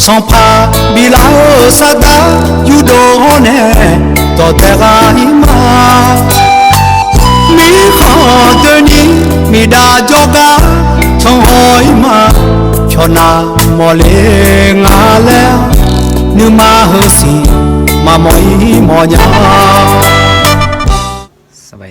sans pas bilao sada yudone to terahima mi khodeni mi da joga thong hoi ma chona mole ngale nu ma hosi ma moi mo nya สบ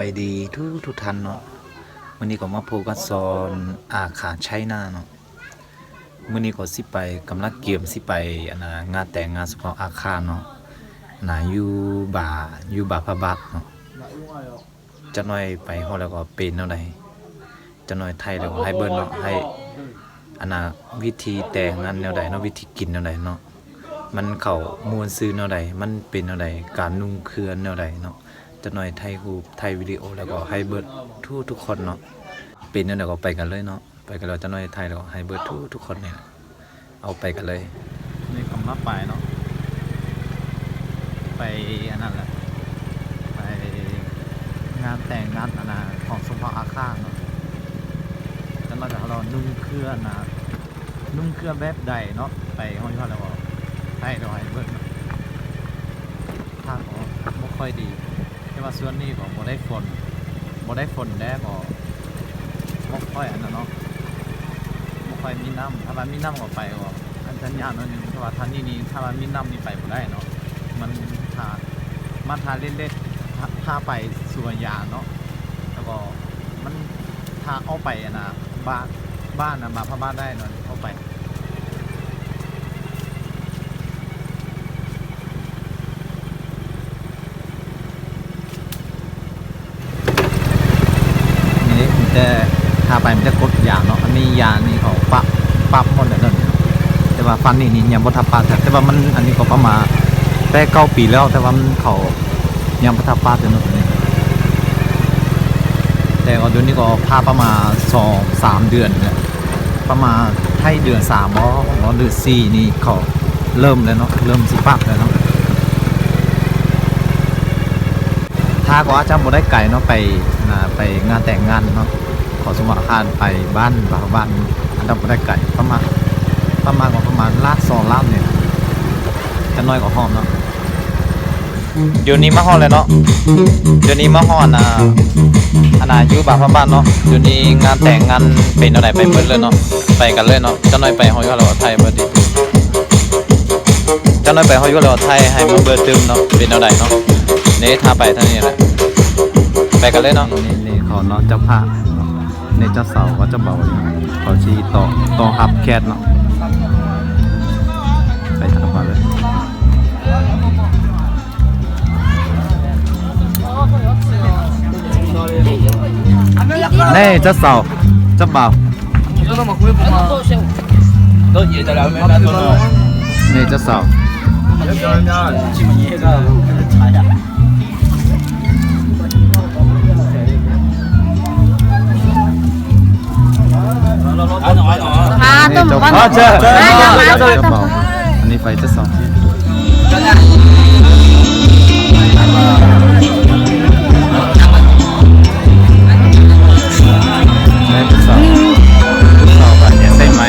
ายดีทุกท่านเนาะวันนี้ก็มาพบกับซอนอาขาใช้หน้าเนาะมื้อนี้ก็สิไปกำลังเกี่ยมสิไปงานแต่งงานสุขอาคารเนาะอยู่บ่าพระบาทเนาะจะน้อยไปฮอดแล้วก็เป็นแนวใดจะน้อยไทยแล้วก็ให้เบิ่นเนาะให้วิธีแต่งงานแนวใดเนาะวิธีกินแนวใดเนาะมันเข้ามวลซื่อแนวใดมันเป็นแนวใดการนุ่งเครือแนวใดเนาะจะหน่อยไทยรูปไทยวิดีโอแล้วก็ให้เบิร์ดทุกคนเนาะเป็นนั่นเดี๋ยวก็ไปกันเลยเนาะไปกันเราจะหน่อยไทยแล้วก็ให้เบิร์ดทุกคนเนี่ยเอาไปกันเลยนี่กำลังไปเนาะไปนั่นแหละไปงานแต่งงานของสมภพอาคารเนาะแล้วมาจากเรานุ่งเครื่องนุ่งเครื่องแบบใดเนาะไปห้องยอดแล้วก็ให้เราให้เบิร์ดทางก็ไม่ค่อยดีแต่ว่าส่วนนี้ก็บ่ได้ฝนแล้วก็บ่ค่อยเนาะบ่ค่อยมีน้ำถ้าว่ามีน้ำก็ไปก็อันทันยากหน่อยนึงแต่ว่าทันนี้ถ้าว่ามีน้ำนี่ไปบ่ได้เนาะมันทาเล่นๆถ้าไปสวนยางเนาะแล้วก็มันถ้าเอาไปบ้านมาพระบ้านได้เนาะเอาไปแต่ถ้าไปมันจะกดยางเนาะอันนี้ยางนี่เขาปั๊บหมดเลยนั่นแต่ว่าฟันนี่ยังบ่ทับปาแต่ว่ามันอันนี้ก็ประมาณแต่9 ปีแล้วแต่ว่ามันเขายังบ่ทับปาอยู่เนาะนี่แต่ก็เดือนนี้ก็พาประมาณ2-3 เดือนเนี่ยประมาณให้เดือน3บ่เดือน4นี่เขาเริ่มแล้วเนาะเริ่มสิปั๊บแล้วเนาะถ้าก็อาจจะบ่ได้ไกลเนาะไปงานแต่งงานเนาะขอสมอาคารไปบ้านอันดับได้ไก่ประมาณลาด2 ล้านเนี่ยจะน้อยกว่าห้องเนาะเดี๋ยวนี้มาห้องเลยเนาะเดี๋ยวนี้มาห้องอยู่บ้านเนาะเดี๋ยวนี้งานแต่งงานเป็นอะไรไปเบิดเลยเนาะไปกันเลยเนาะจะน้อยไปห้องอยู่แล้วไทยเบิดดิจะน้อยไปห้องอยู่แล้วไทยให้มันเบิดตึมเนาะเป็นอะไรเนาะนี่ถ้าไปเท่านี้แหละไปกันเลยเนาะนี่เขาเนาะเจ้าภาพในเจ้าเสาก็จะเบาเขาชี้ต่อหับแคทเนาะไปทำมาเลยนี่เจ้าเสาเจ้าเบานี่เจ้าเสาอันนี้ไฟจะส่องแบบนี้ใช่ไหม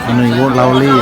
อันนี้วอดลาวลี่